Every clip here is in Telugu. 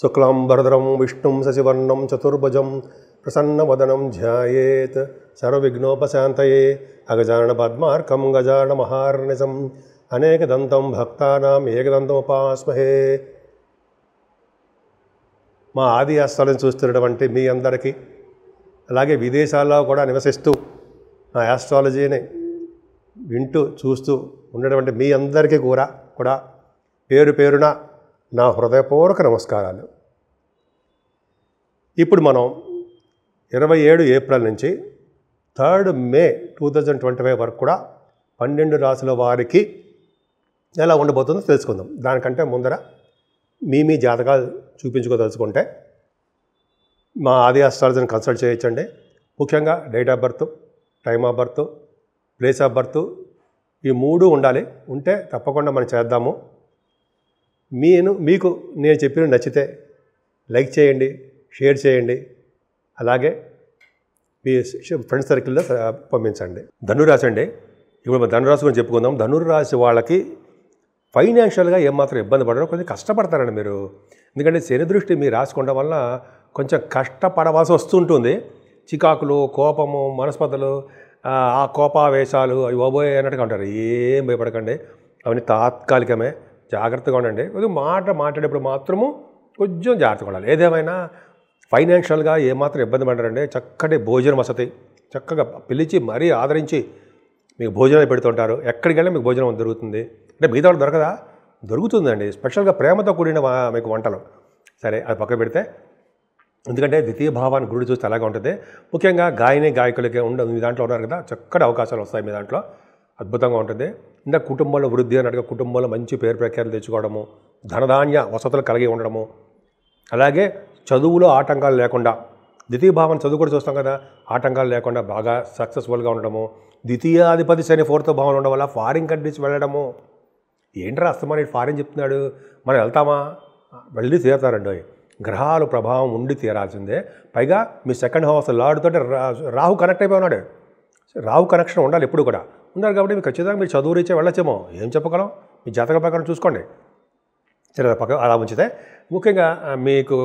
శుక్లాంబరధరం విష్ణుం శశివర్ణం చతుర్భుజం ప్రసన్నవదనం ధ్యాయేత్ సర్వవిఘ్నోపశాంతయే అగజానన పద్మార్కం గజానన మహార్నిశం అనేకదంతం భక్తానాం ఏకదంతముపాస్మహే. మా ఆది ఆస్థాలను చూస్తున్నటువంటి మీ అందరికీ, అలాగే విదేశాల్లో కూడా నివసిస్తూ నా ఆస్ట్రాలజీని వింటూ చూస్తూ ఉన్నటువంటి మీ అందరికీ కూడా పేరు పేరున నా హృదయపూర్వక నమస్కారాలు. ఇప్పుడు మనం 27 ఏప్రిల్ నుంచి 3 మే 2025 వరకు కూడా 12 రాశుల వారికి ఎలా ఉండబోతుందో తెలుసుకుందాం. దానికంటే ముందర మీ జాతకాలు చూపించుకోదలుచుకుంటే మా ఆది ఆస్ట్రాలజీని కన్సల్ట్ చేయొచ్చండి. ముఖ్యంగా date of birth, time of birth, place of birth ఈ 3 ఉండాలి. ఉంటే తప్పకుండా మనం చేద్దాము. మీకు నేను చెప్పిన నచ్చితే లైక్ చేయండి, షేర్ చేయండి, అలాగే మీ ఫ్రెండ్స్ సర్కిల్లో పంపించండి. ధనురాశి అండి. ఇప్పుడు ధనురాశి గురించి చెప్పుకుందాం. ధనురాశి వాళ్ళకి ఫైనాన్షియల్గా ఏమాత్రం ఇబ్బంది పడరు, కొంచెం కష్టపడతారండి మీరు. ఎందుకంటే శని దృష్టి మీరు రాసుకోవడం వల్ల కొంచెం కష్టపడవలసి వస్తుంటుంది. చికాకులు, కోపము, మనస్పర్ధలు, ఆ కోపావేశాలు అవి ఓబోయే అన్నట్టుగా ఉంటారు. ఏం భయపడకండి, అవన్నీ తాత్కాలికమే. జాగ్రత్తగా ఉండండి. కొద్దిగా మాట్లాడేప్పుడు మాత్రము కొంచెం జాగ్రత్తగా ఉండాలి. ఏదేమైనా ఫైనాన్షియల్గా ఏమాత్రం ఇబ్బంది పడరండి. చక్కటి భోజనం వసతి, చక్కగా పిలిచి మరీ ఆదరించి మీకు భోజనాలు పెడుతుంటారు. ఎక్కడికి వెళ్ళినా మీకు భోజనం దొరుకుతుంది. అంటే మిగతా దొరకదా? దొరుకుతుందండి. స్పెషల్గా ప్రేమతో కూడిన మీకు వంటలు. సరే, అది పక్కన పెడితే, ఎందుకంటే ద్వితీయ భావాన్ని గుడి చూస్తే అలాగే ఉంటుంది. ముఖ్యంగా గాయకులకి మీ దాంట్లో ఉన్నారు కదా, చక్కటి అవకాశాలు వస్తాయి మీ దాంట్లో. అద్భుతంగా ఉంటుంది. ఇంకా కుటుంబంలో వృద్ధి అన్నట్టుగా కుటుంబంలో మంచి పేరు ప్రఖ్యాతులు తెచ్చుకోవడము, ధనధాన్య వసతులు కలిగి ఉండడము, అలాగే చదువులో ఆటంకాలు లేకుండా, ద్వితీయ భావం చదువు కూడా చూస్తాం కదా, ఆటంకాలు లేకుండా బాగా సక్సెస్ఫుల్గా ఉండడము. ద్వితీయాధిపతి శని 4th భావంలో ఉండడం వల్ల ఫారిన్ కంట్రీస్ వెళ్ళడము. ఏంట్రా అస్తమాని ఫారిన్ చెప్తున్నాడు, మనం వెళ్తామా? వెళ్ళి తీరుతారండి. గ్రహాలు ప్రభావం ఉండి తీరాల్సిందే. పైగా మీ 2nd హౌస్ లార్డ్తో రాహు కనెక్ట్ అయిపోయి ఉన్నాడు. రాహు కనెక్షన్ ఉండాలి ఎప్పుడు కూడా ఉండాలి. కాబట్టి మీకు ఖచ్చితంగా మీరు చదువు రీచే వెళ్ళొచ్చేమో. ఏం చెప్పగలం? మీ జాతక ప్రకారం చూసుకోండి. సరే, పక్క అలా ఉంచితే, ముఖ్యంగా మీకు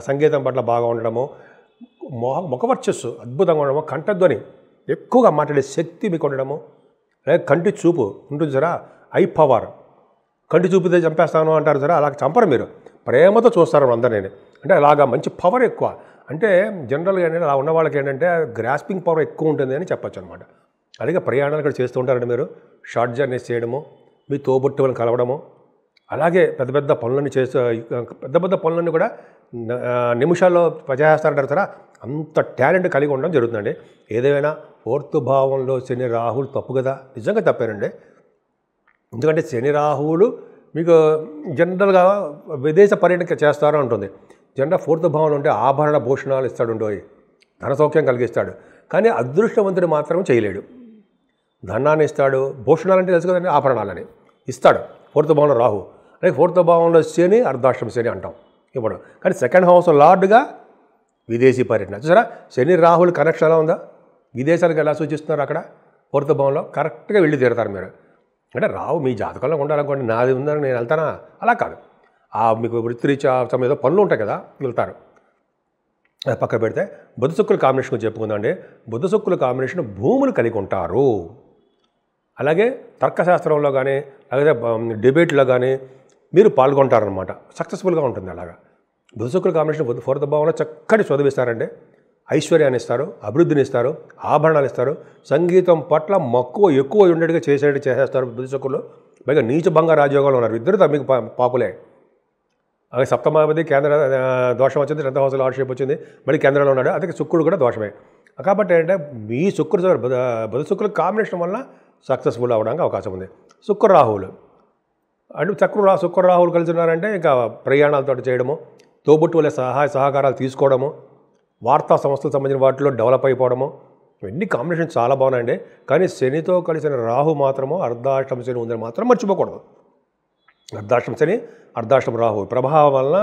సంగీతం పట్ల బాగా ఉండడము, ముఖవర్చస్సు అద్భుతంగా ఉండడము, కంఠధ్వని ఎక్కువగా మాట్లాడే శక్తి మీకు ఉండడము, అలాగే కంటి చూపు ఉంటుంది సరా, ఐ పవర్. కంటి చూపుతే చంపేస్తాను అంటారు సరే, అలా చంపరు మీరు. ప్రేమతో చూస్తారు అందరూ. నేను అంటే అలాగా మంచి పవర్ ఎక్కువ. అంటే జనరల్గా ఏంటంటే అలా ఉన్న వాళ్ళకి ఏంటంటే గ్రాస్పింగ్ పవర్ ఎక్కువ ఉంటుంది అని చెప్పచ్చు అనమాట. అలాగే ప్రయాణాలు కూడా చేస్తూ ఉంటారండి మీరు. షార్ట్ జర్నీస్ చేయడము, మీ తోబుట్టువులను కలవడము, అలాగే పెద్ద పెద్ద పనులన్నీ కూడా నిమిషాల్లో చేస్తారంటారు సరే, అంత టాలెంట్ కలిగి ఉండడం జరుగుతుందండి. ఏదేమైనా 4th భావంలో శని రాహువులు తప్పు కదా, నిజంగా తప్పారండి. ఎందుకంటే శని రాహువులు మీకు జనరల్గా విదేశ పర్యటన చేస్తారో ఉంటుంది. జనరల్ 4th భావంలో ఉంటే ఆభరణ భూషణాలు ఇస్తాడు, ధన సౌఖ్యం కలిగిస్తాడు. కానీ అదృష్టవంతుడు మాత్రం చేయలేడు. ధనాన్ని ఇస్తాడు, భూషణాలంటే తెలుసు కదండి, ఆభరణాలని ఇస్తాడు 4th భావంలో రాహు. అలాగే 4th భావంలో శని అర్ధాష్టమ శని అంటాం ఇప్పుడు. కానీ 2nd హౌస్ లార్డ్గా విదేశీ పర్యటన చూసారా. శని రాహుల్ కనెక్షన్ ఎలా ఉందా? విదేశాలకు ఎలా సూచిస్తున్నారు అక్కడ 4th భావంలో కరెక్ట్గా వెళ్ళి తీరుతారు మీరు. అంటే రావు మీ జాతకంలో ఉండాలనుకోండి, నాది ఉందని నేను వెళ్తానా? అలా కాదు. మీకు వృత్తిరీత్యా ఏదో పనులు ఉంటాయి కదా, వెళ్తారు. పక్క పెడితే బుధ శుక్రుల కాంబినేషన్ చెప్పుకుందామండి. బుధ శుక్రుల కాంబినేషన్ భూములు కలిగి ఉంటారు. అలాగే తర్కశాస్త్రంలో కానీ, అలాగే డిబేట్లో కానీ మీరు పాల్గొంటారనమాట. సక్సెస్ఫుల్గా ఉంటుంది. అలాగా బుధ శుక్రుల కాంబినేషన్ 4th భావంలో చక్కటి చదివిస్తారండి. ఐశ్వర్యాన్ని ఇస్తారు, అభివృద్ధిని ఇస్తారు, ఆభరణాలు ఇస్తారు. సంగీతం పట్ల మక్కువ ఎక్కువ ఉండేట్టుగా చేసేస్తారు బుధ శుక్రులు. పైగా నీచభంగ రాజయోగాలు ఉన్నారు. ఇద్దరు మీకు పాపులే. అలాగే సప్తమాధిపతి కేంద్ర దోషం వచ్చింది, 10th హౌస్ లార్డ్షిప్ వచ్చింది, మళ్ళీ కేంద్రంలో ఉన్నాడు. అదే శుక్రుడు కూడా దోషమే. కాబట్టి ఏంటంటే మీ బుధ శుక్రుల కాంబినేషన్ వల్ల సక్సెస్ఫుల్ అవ్వడానికి అవకాశం ఉంది. శుక్ర రాహువులు అంటే శుక్ర రాహువులు కలిసి ఉన్నారంటే ఇంకా ప్రయాణాలతో చేయడము, తోబుట్టువుల సహాయ సహకారాలు తీసుకోవడము, వార్తా సంస్థలకు సంబంధించిన వాటిలో డెవలప్ అయిపోవడము, ఇవన్నీ కాంబినేషన్ చాలా బాగున్నాయండి. కానీ శనితో కలిసిన రాహు మాత్రము అర్ధాష్టమ శని ఉందని మాత్రం మర్చిపోకూడదు. అర్ధాష్టమ శని, అర్ధాష్టమ రాహు ప్రభావం వలన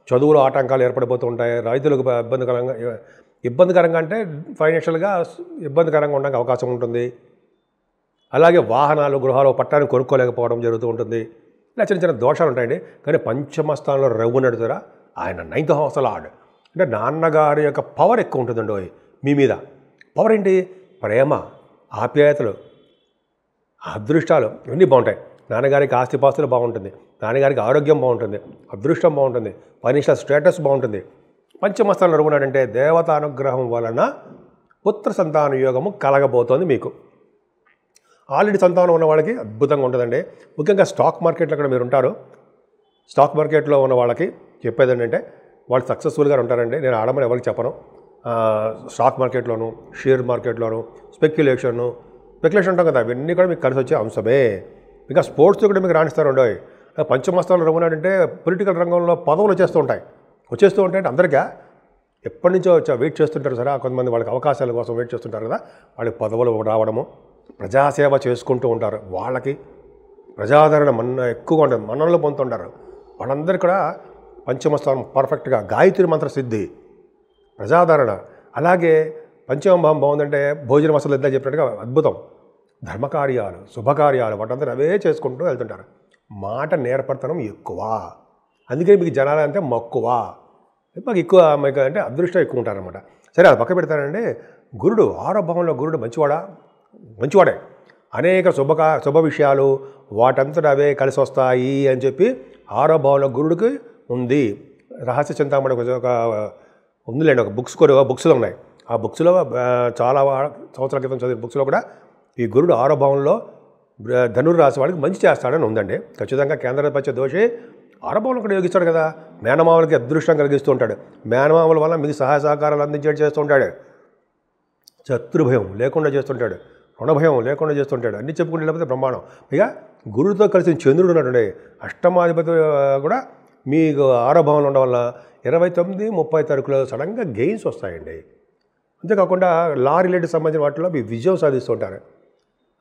చదువులో ఆటంకాలు ఏర్పడిపోతూ ఉంటాయి. రైతులకు ఇబ్బందికరంగా అంటే ఫైనాన్షియల్గా ఇబ్బందికరంగా ఉండడానికి అవకాశం ఉంటుంది. అలాగే వాహనాలు, గృహాలు పట్టాన్ని కొనుక్కోలేకపోవడం జరుగుతూ ఉంటుంది. ఇలా చిన్న చిన్న దోషాలు ఉంటాయండి. కానీ పంచమ స్థానంలో రఘు నడుతారా, ఆయన 9th హౌస్ లార్డ్. అంటే నాన్నగారి యొక్క పవర్ ఎక్కువ ఉంటుందండి మీ మీద. పవర్ ఏంటి? ప్రేమ, ఆప్యాయతలు, అదృష్టాలు ఇవన్నీ బాగుంటాయి. నాన్నగారికి ఆస్తిపాస్తులు బాగుంటుంది, నాన్నగారికి ఆరోగ్యం బాగుంటుంది, అదృష్టం బాగుంటుంది, ఫైనాన్షియల్ స్టేటస్ బాగుంటుంది. పంచమస్థానంలో ఉన్నాడంటే దేవత అనుగ్రహం వలన పుత్ర సంతాన యోగము కలగబోతోంది మీకు. ఆల్రెడీ సంతానం ఉన్న వాళ్ళకి అద్భుతంగా ఉంటుందండి. ముఖ్యంగా స్టాక్ మార్కెట్లో కూడా మీరు ఉంటారు. స్టాక్ మార్కెట్లో ఉన్న వాళ్ళకి చెప్పేది ఏంటంటే వాళ్ళు సక్సెస్ఫుల్గా ఉంటారండి. నేను ఆడమని ఎవరికి చెప్పను. స్టాక్ మార్కెట్లోను, షేర్ మార్కెట్లోను, స్పెక్యులేషన్ ఉంటాం కదా, అవన్నీ కూడా మీకు కలిసి వచ్చే అంశమే. ఇంకా స్పోర్ట్స్ కూడా మీకు రాణిస్తారు ఉండవు. పంచమస్థానంలో ఉన్నాడంటే పొలిటికల్ రంగంలో పదవులు వచ్చేస్తూ ఉంటాయి. అందరికీ ఎప్పటి నుంచో వెయిట్ చేస్తుంటారు సరే, కొంతమంది వాళ్ళకి అవకాశాల కోసం వెయిట్ చేస్తుంటారు కదా, వాళ్ళకి పదవులు రావడము, ప్రజాసేవ చేసుకుంటూ ఉంటారు. వాళ్ళకి ప్రజాదరణ ఎక్కువగా ఉంటుంది, మన్ననలు పొందుతుంటారు. వాళ్ళందరికీ కూడా పంచమస్థానం పర్ఫెక్ట్గా గాయత్రి మంత్ర సిద్ధి, ప్రజాదరణ. అలాగే పంచమ భావం బాగుందంటే భోజన వసతులు ఎంత చెప్పినట్టుగా అద్భుతం. ధర్మకార్యాలు, శుభకార్యాలు వాటంతా అవే చేసుకుంటూ వెళ్తుంటారు. మాట నేర్పడతనం ఎక్కువ, అందుకే మీకు జనాలు అంటే మక్కువ. మాకు ఎక్కువ మీకు అంటే అదృష్టం ఎక్కువ ఉంటారనమాట. సరే, అది పక్క పెడతానండి. గురుడు 6వ భావంలో గురుడు మంచివాడే. అనేక శుభ విషయాలు వాటంతట అవే కలిసి వస్తాయి అని చెప్పి 6వ భావంలో గురుడికి ఉంది. రహస్య చింతామణి ఒక ఉందిలేండి, ఒక బుక్స్లో ఉన్నాయి. ఆ బుక్స్లో చాలా సంవత్సరాల క్రితం చదివిన బుక్స్లో కూడా ఈ గురుడు 6వ భావంలో ధనుర్రాశి వాడికి మంచి చేస్తాడని ఉందండి. ఖచ్చితంగా కేంద్రపత్య దోషి 6వ భావంలో కూడా యోగిస్తాడు కదా. మేనమామలకి అదృష్టం కలిగిస్తూ ఉంటాడు. మేనమామల వల్ల మీకు సహాయ సహకారాలు అందించేట్టు చేస్తూ ఉంటాడు. శత్రుభయం లేకుండా చేస్తుంటాడు, రుణభయం లేకుండా చేస్తుంటాడు. అన్నీ చెప్పుకుంటే లేకపోతే బ్రహ్మాండం. ఇక గురుడితో కలిసి చంద్రుడు ఉన్నాడు. అష్టమాధిపతి కూడా మీకు 6వ భావంలో ఉండడం వల్ల 29, 30 తారీఖులో సడన్గా గెయిన్స్ వస్తాయండి. అంతేకాకుండా లా రిలేటెడ్ సంబంధించిన వాటిలో మీ విజయం సాధిస్తూ ఉంటారు.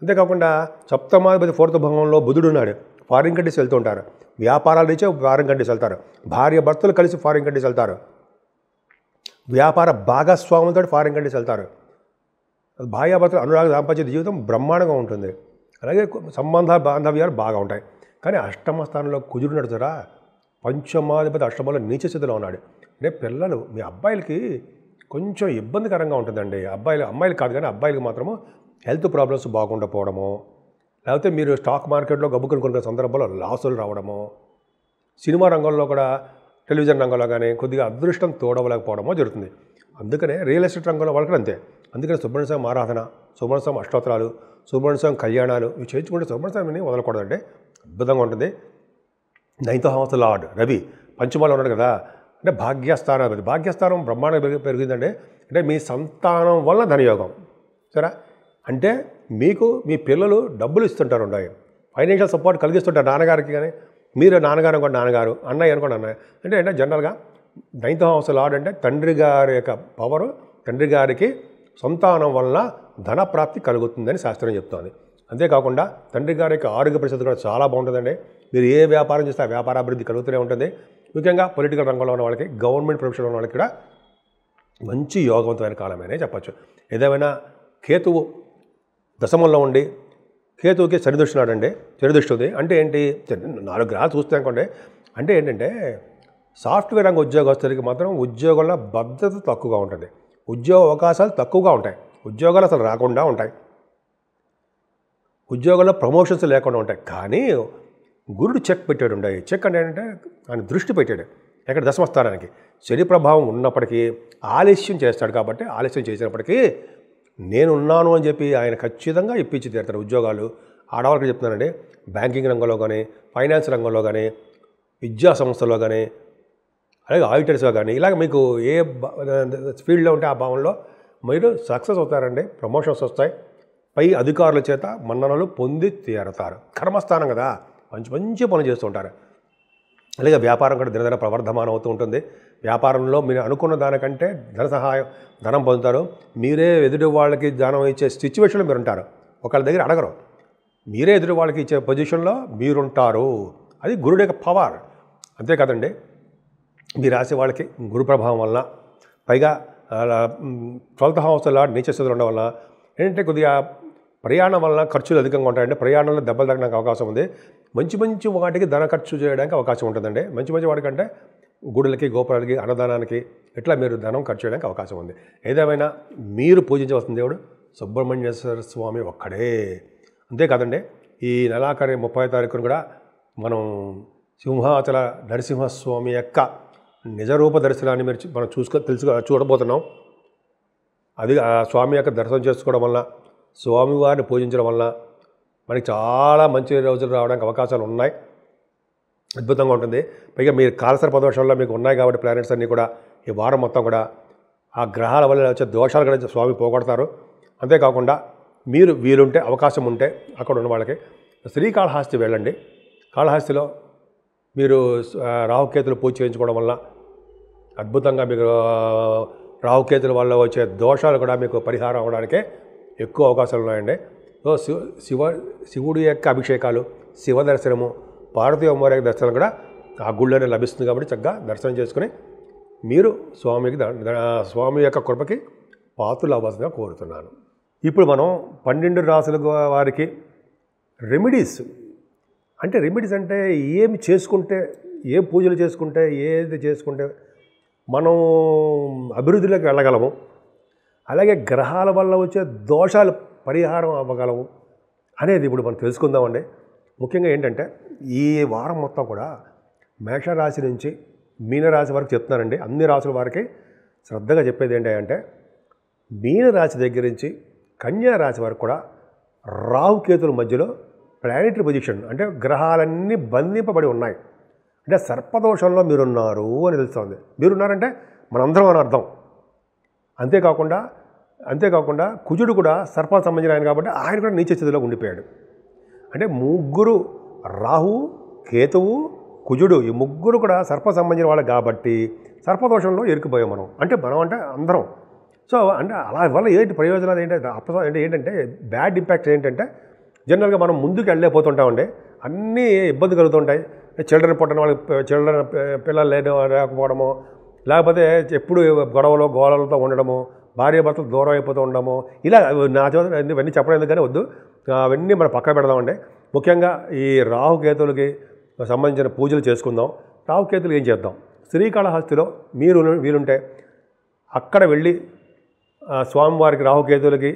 అంతేకాకుండా సప్తమాధిపతి 4th భావంలో బుధుడు ఉన్నాడు. ఫారిన్ కంట్రీస్ వెళ్తూ ఉంటారు. వ్యాపారాలు రీచే ఫారిన్ కంట్రీస్ వెళ్తారు. భార్య భర్తలు కలిసి ఫారిన్ కంట్రీస్ వెళ్తారు. వ్యాపార భాగస్వాములతో ఫారిన్ కంట్రీస్ వెళ్తారు. భార్యాభర్తలు అనురాగ దాంపత్య జీవితం బ్రహ్మాండంగా ఉంటుంది. అలాగే బాంధవ్యాలు బాగా ఉంటాయి. కానీ అష్టమ స్థానంలో కుజుడు నడుచురా, పంచమాధిపతి అష్టమంలో నీచ స్థితిలో ఉన్నాడు. అంటే పిల్లలు మీ అబ్బాయిలకి కొంచెం ఇబ్బందికరంగా ఉంటుందండి. అమ్మాయిలు కాదు కానీ అబ్బాయిలకి మాత్రము హెల్త్ ప్రాబ్లమ్స్ బాగుండా పోవడము, లేకపోతే మీరు స్టాక్ మార్కెట్లో గబ్బుకుని కొనుక్కునే సందర్భంలో లాసులు రావడము, సినిమా రంగంలో కూడా టెలివిజన్ రంగంలో కానీ కొద్దిగా అదృష్టం తోడవలేకపోవడమో జరుగుతుంది. అందుకనే రియల్ ఎస్టేట్ రంగంలో వాళ్ళకి అంతే. అందుకని సుబ్రహ్మణ్య స్వామి ఆరాధన, సుబ్రహ్మణ్య స్వామి అష్టోత్తరాలు, సుబ్రహ్మణ్య స్వామి కళ్యాణాలు ఇవి చేయించుకుంటే సుబ్రహ్మణ్య స్వామిని వదలకూడదంటే అద్భుతంగా ఉంటుంది. 9th హౌస్ లార్డ్ రవి పంచమాలో ఉన్నాడు కదా, అంటే భాగ్యస్థానాధిపతి. భాగ్యస్థానం బ్రహ్మాండంగా పెరిగిందండి. అంటే మీ సంతానం వల్ల ధనయోగం. సరే, అంటే మీకు మీ పిల్లలు డబ్బులు ఇస్తుంటారు, ఉంటాయి ఫైనాన్షియల్ సపోర్ట్ కలిగిస్తుంటారు నాన్నగారికి. కానీ మీరు నాన్నగారు అనుకోండి నాన్నగారు, అన్నయ్య అనుకోండి అన్నయ్య. అంటే జనరల్గా 9th హౌస్ లార్డ్ అంటే తండ్రి గారి యొక్క పవరు, తండ్రి గారికి సంతానం వల్ల ధన ప్రాప్తి కలుగుతుందని శాస్త్రం చెప్తోంది. అంతేకాకుండా తండ్రి గారి యొక్క ఆరోగ్య పరిస్థితి కూడా చాలా బాగుంటుందండి. మీరు ఏ వ్యాపారం చేస్తే ఆ వ్యాపారాభివృద్ధి కలుగుతూనే ఉంటుంది. ముఖ్యంగా పొలిటికల్ రంగంలో ఉన్న వాళ్ళకి, గవర్నమెంట్ ప్రొఫెషన్లో ఉన్న వాళ్ళకి కూడా మంచి యోగవంతమైన కాలమేనే చెప్పచ్చు. ఏదేమైనా కేతువు దశమంలో ఉండి కేతువుకి శనిదృష్టి నాడండి. శనిదృష్టి ఉంది అంటే ఏంటి? 4 గ్రహాలు చూస్తే అనుకోండి. అంటే ఏంటంటే సాఫ్ట్వేర్ రంగ ఉద్యోగస్తులకి మాత్రం ఉద్యోగంలో భద్రత తక్కువగా ఉంటుంది, ఉద్యోగ అవకాశాలు తక్కువగా ఉంటాయి, ఉద్యోగాలు అసలు రాకుండా ఉంటాయి, ఉద్యోగంలో ప్రమోషన్స్ లేకుండా ఉంటాయి. కానీ గురుడు చెక్ పెట్టాడు ఉండాయి. చెక్ అంటే ఏంటంటే ఆయన దృష్టి పెట్టాడు ఎక్కడ? దశమస్థానానికి. శని ప్రభావం ఉన్నప్పటికీ ఆలస్యం చేస్తాడు. కాబట్టి ఆలస్యం చేసినప్పటికీ నేనున్నాను అని చెప్పి ఆయన ఖచ్చితంగా ఇప్పించి తీరుతారు ఉద్యోగాలు. ఆడవాళ్ళకి చెప్తున్నానండి, బ్యాంకింగ్ రంగంలో కానీ, ఫైనాన్స్ రంగంలో కానీ, విద్యా సంస్థలో కానీ, అలాగే ఆడిటర్స్గా కానీ, ఇలాగ మీకు ఏ ఫీల్డ్లో ఉంటే ఆ భావంలో మీరు సక్సెస్ అవుతారండి. ప్రమోషన్స్ వస్తాయి, పై అధికారుల చేత మన్ననలు పొంది తీరుతారు. కర్మస్థానం కదా, మంచి మంచి పనులు చేస్తూ ఉంటారు. అలాగే వ్యాపారం కూడా దినదిన ప్రవర్ధమానం అవుతూ ఉంటుంది. వ్యాపారంలో మీరు అనుకున్న దానికంటే ధనం పొందుతారు. మీరే ఎదుటి వాళ్ళకి ధనం ఇచ్చే సిచ్యువేషన్లో మీరు ఉంటారు. ఒకళ్ళ దగ్గర అడగరు, మీరే ఎదుటి వాళ్ళకి ఇచ్చే పొజిషన్లో మీరుంటారు. అది గురుడు యొక్క పవర్. అంతేకాదండి, మీ రాసే వాళ్ళకి గురు ప్రభావం వల్ల, పైగా 12th హౌస్ లార్డ్ నీచ స్థితిలో ఉండడం వల్ల ఏంటంటే కొద్దిగా ప్రయాణం వలన ఖర్చులు అధికంగా ఉంటాయండి. ప్రయాణంలో దెబ్బలు తగ్గడానికి అవకాశం ఉంది. మంచి మంచి వాటికి ధన ఖర్చు చేయడానికి అవకాశం ఉంటుందండి. మంచి మంచి వాటికంటే గుడులకి గోపురాలకి అన్నదానానికి ఇట్లా మీరు ధనం ఖర్చు చేయడానికి అవకాశం ఉంది. ఏదేమైనా మీరు పూజించవలసిన దేవుడు సుబ్రహ్మణ్యేశ్వర స్వామి ఒక్కడే. అంతేకాదండి, ఈ నెలాఖరి 30వ తారీఖున కూడా మనం సింహాచల నరసింహస్వామి యొక్క నిజరూప దర్శనాన్ని మనం చూడబోతున్నాం. అది ఆ స్వామి యొక్క దర్శనం చేసుకోవడం వల్ల, స్వామివారిని పూజించడం వల్ల మనకి చాలా మంచి రోజులు రావడానికి అవకాశాలు ఉన్నాయి. అద్భుతంగా ఉంటుంది. పైగా మీరు కాలసర్ప దోషంలో మీకు ఉన్నాయి కాబట్టి ప్లానెట్స్ అన్నీ కూడా ఈ వారం మొత్తం కూడా ఆ గ్రహాల వల్ల వచ్చే దోషాలు కూడా స్వామి పోగొడతారు. అంతేకాకుండా మీరు వీలుంటే అవకాశం ఉంటే అక్కడ ఉన్న వాళ్ళకి శ్రీకాళహస్తి వెళ్ళండి. కాళహస్తిలో మీరు రాహుకేతులు పూజ చేయించుకోవడం వల్ల అద్భుతంగా మీకు రాహుకేతుల వల్ల వచ్చే దోషాలు కూడా మీకు పరిహారం అవ్వడానికే ఎక్కువ అవకాశాలు ఉన్నాయండి. సో శివుడి యొక్క అభిషేకాలు, శివ దర్శనము, పార్వతీ అమ్మవారి యొక్క దర్శనం కూడా ఆ గుళ్ళోనే లభిస్తుంది. కాబట్టి చక్కగా దర్శనం చేసుకుని మీరు స్వామి యొక్క కృపకి పాత్రలు అవ్వాల్సిందిగా కోరుతున్నాను. ఇప్పుడు మనం 12 రాసుల వారికి రెమెడీస్ అంటే ఏమి చేసుకుంటే, ఏ పూజలు చేసుకుంటే, ఏది చేసుకుంటే మనం అభివృద్ధిలోకి వెళ్ళగలము, అలాగే గ్రహాల వల్ల వచ్చే దోషాలు పరిహారం అవ్వగలము అనేది ఇప్పుడు మనం తెలుసుకుందామండి. ముఖ్యంగా ఏంటంటే ఈ వారం మొత్తం కూడా మేషరాశి నుంచి మీనరాశి వరకు చెప్తున్నానండి. అన్ని రాసుల వారికి శ్రద్ధగా చెప్పేది ఏంటంటే మీనరాశి దగ్గర నుంచి కన్యా రాశి వరకు కూడా రాహుకేతుల మధ్యలో ప్లానెటరీ పొజిషన్ అంటే గ్రహాలన్నీ బంధింపబడి ఉన్నాయి. అంటే సర్పదోషంలో మీరున్నారు అని తెలుస్తుంది. మీరున్నారంటే మనందరం అని అర్థం. అంతేకాకుండా కుజుడు కూడా సర్ప సంబంధించిన ఆయన కాబట్టి ఆయన కూడా నీచ స్థితిలో ఉండిపోయాడు. అంటే ముగ్గురు, రాహు, కేతువు, కుజుడు, ఈ ముగ్గురు కూడా సర్ప సంబంధించిన వాళ్ళు కాబట్టి సర్పదోషంలో ఇరుక్కుపోయాం మనం. అంటే అందరం. సో అంటే అలా వల్ల ఏంటి ప్రయోజనాలు ఏంటంటే బ్యాడ్ ఇంపాక్ట్ ఏంటంటే జనరల్గా మనం ముందుకు వెళ్ళలేకపోతుంటామండి. అన్నీ ఇబ్బంది కలుగుతుంటాయి. చిల్డ్రన్ పుట్టిన వాళ్ళకి పిల్లలు లేకపోవడము, లేకపోతే ఎప్పుడు గొడవలు గోళలతో ఉండడము, భార్యాభర్తలు దూరం అయిపోతూ ఉండడము, ఇలా ఇవన్నీ చెప్పడం ఎందుకు కానీ వద్దు, అవన్నీ మనం పక్క పెడదామండి. ముఖ్యంగా ఈ రాహుకేతులకి సంబంధించిన పూజలు చేసుకుందాం. రాహుకేతులు ఏం చేద్దాం? శ్రీకాళహస్తిలో వీలుంటే అక్కడ వెళ్ళి స్వామివారికి రాహుకేతులకి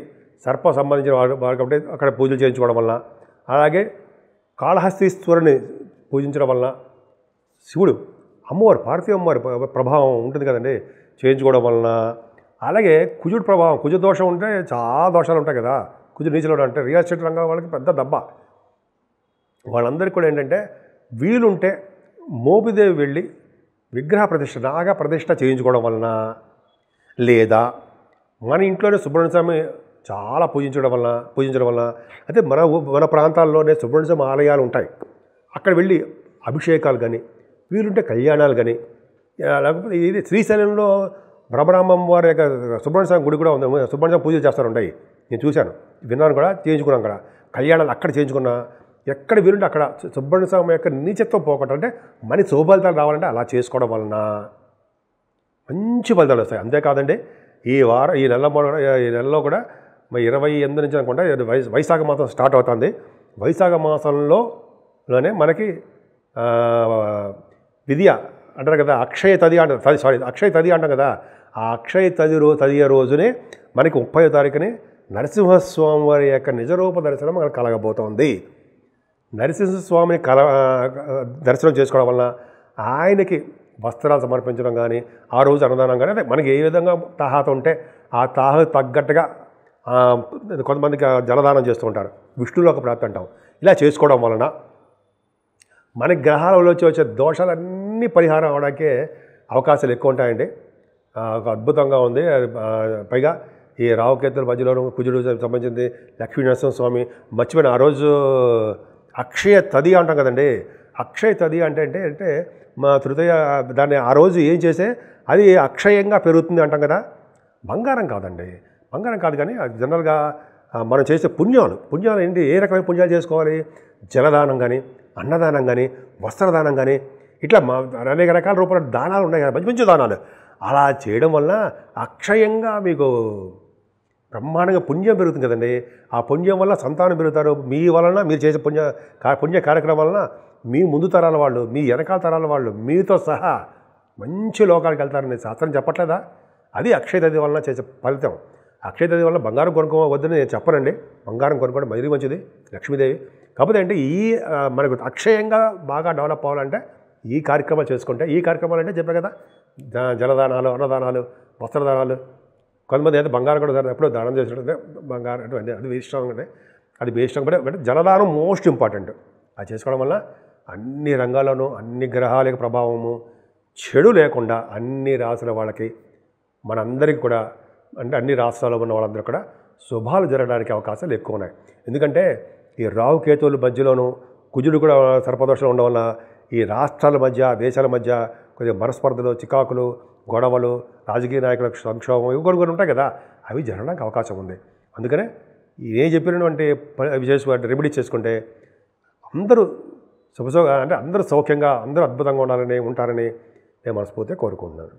సర్ప సంబంధించిన వారు కాబట్టి అక్కడ పూజలు చేయించుకోవడం వల్ల, అలాగే కాళహస్తీశ్వరుని పూజించడం వల్ల శివుడు, అమ్మవారు, పార్వతీ అమ్మవారి ప్రభావం ఉంటుంది కదండి, చేయించుకోవడం వలన, అలాగే కుజుడు ప్రభావం, కుజ దోషం ఉంటే చాలా దోషాలు ఉంటాయి కదా. కుజుడు నీచలో అంటే రియల్ ఎస్టేట్ రంగం వాళ్ళకి పెద్ద దెబ్బ. వాళ్ళందరికీ కూడా ఏంటంటే వీలుంటే మోపిదేవి వెళ్ళి విగ్రహ ప్రతిష్ఠ, నాగ ప్రతిష్ఠ చేయించుకోవడం వలన, లేదా మన ఇంట్లోనే సుబ్రహ్మణ్య స్వామి చాలా పూజించడం వలన అయితే మన ప్రాంతాల్లోనే సుబ్రహ్మణ్య స్వామి ఆలయాలు ఉంటాయి. అక్కడ వెళ్ళి అభిషేకాలు కానీ, వీలుంటే కళ్యాణాలు కానీ, లేకపోతే ఇది శ్రీశైలంలో బ్రహ్మరామం వారి యొక్క సుబ్రహ్మణ్య స్వామి గుడి కూడా ఉంది. సుబ్రహ్మణ్య స్వామి పూజలు చేస్తారుంటాయి, నేను చూశాను, విన్నాను కూడా, చేయించుకున్నాను కూడా. కళ్యాణాలు అక్కడ చేయించుకున్నా, ఎక్కడ వీలుంటే అక్కడ సుబ్రహ్మణ్య స్వామి యొక్క నీచత్వం పోకుండా అంటే మన శుభఫలితాలు రావాలంటే అలా చేసుకోవడం వలన మంచి ఫలితాలు వస్తాయి. అంతేకాదండి, ఈ నెలలో కూడా 28 నుంచి అనుకుంటా వైశాఖ మాసం స్టార్ట్ అవుతుంది. వైశాఖ మాసంలోనే మనకి విద్య అంటారు కదా, అక్షయ తది అంటాం కదా. ఆ అక్షయ తదియ రోజునే మనకి 30వ తారీఖుని నరసింహస్వామి వారి యొక్క నిజరూప దర్శనం మనకు కలగబోతోంది. నరసింహస్వామిని దర్శనం చేసుకోవడం వల్ల ఆయనకి వస్త్రాలు సమర్పించడం కానీ, ఆ రోజు అన్నదానం కానీ, అదే మనకి ఏ విధంగా తాహత ఉంటే ఆ తాహ తగ్గట్టుగా కొంతమందికి జలదానం చేస్తూ ఉంటారు, విష్ణులోక ప్రాప్తి అంటాం. ఇలా చేసుకోవడం వలన మన గ్రహాలలో వచ్చే దోషాలన్నీ పరిహారం అవడానికే అవకాశాలు ఎక్కువ ఉంటాయండి. ఒక అద్భుతంగా ఉంది. పైగా ఈ రాహుకేతుల మధ్యలోనూ కుజుడు సంబంధించింది లక్ష్మీ నరసింహస్వామి మర్చిపోయిన. ఆ రోజు అక్షయ తది అంటాం కదండి. అక్షయ తది అంటే మా తృతీయ దాన్ని ఆ రోజు ఏం చేస్తే అది అక్షయంగా పెరుగుతుంది అంటాం కదా. బంగారం కాదు కానీ జనరల్గా మనం చేసే పుణ్యాలు ఏంటి, ఏ రకమైన పుణ్యాలు చేసుకోవాలి? జలదానం కానీ, అన్నదానం కానీ, వస్త్రదానం కానీ, ఇట్లా అనేక రకాల రూపాయల దానాలు ఉన్నాయి కదా, మంచి దానాలు. అలా చేయడం వల్ల అక్షయంగా మీకు బ్రహ్మాండంగా పుణ్యం పెరుగుతుంది కదండి. ఆ పుణ్యం వల్ల సంతానం పెరుగుతారు. మీ వలన మీరు చేసే పుణ్య కార్యక్రమం వలన మీ ముందు తరాల వాళ్ళు, మీ వెనకాల తరాల వాళ్ళు, మీతో సహా మంచి లోకానికి వెళ్తారని శాస్త్రం చెప్పట్లేదా? అది అక్షయ తది వలన చేసే ఫలితం. అక్షయ తది వల్ల బంగారం కొనుక్కోవద్దని నేను చెప్పనండి. బంగారం కొనుక్కోవడం మరీ మంచిది, లక్ష్మీదేవి. కాకపోతే అంటే మనకు అక్షయంగా బాగా డెవలప్ అవ్వాలంటే ఈ కార్యక్రమాలు చేసుకుంటే, ఈ కార్యక్రమాలు అంటే చెప్పే కదా, జలదానాలు, అన్నదానాలు, వస్త్రదానాలు. కొంతమంది అయితే బంగారం కూడా ఎప్పుడో దానం చేసినట్టు బంగారం అంటే అది వేస్ట్ అంటే అది వేస్ట్ అంటే జలదానం మోస్ట్ ఇంపార్టెంట్. అది చేసుకోవడం వల్ల అన్ని రంగాల్లోనూ అన్ని గ్రహాల యొక్క ప్రభావము చెడు లేకుండా అన్ని రాసుల వాళ్ళకి మనందరికీ కూడా అంటే అన్ని రాష్ట్రాల్లో ఉన్న వాళ్ళందరూ కూడా శుభాలు జరగడానికి అవకాశాలు ఎక్కువ ఉన్నాయి. ఎందుకంటే ఈ రాహు కేతువుల మధ్యలోనూ కుజుడు కూడా సర్పదోషాలు ఉండడం వల్ల ఈ రాష్ట్రాల మధ్య దేశాల మధ్య కొద్దిగా మనస్పర్ధలు, చికాకులు, గొడవలు, రాజకీయ నాయకుల సంక్షోభం ఇవి కొన్ని ఉంటాయి కదా, అవి జరగడానికి అవకాశం ఉంది. అందుకనే ఏం చెప్పినటువంటి రెమెడీ చేసుకుంటే అందరూ అంటే అందరూ సౌఖ్యంగా అందరూ అద్భుతంగా ఉండాలని ఉంటారని నేను మనస్ఫూర్తిగా కోరుకుంటున్నాను.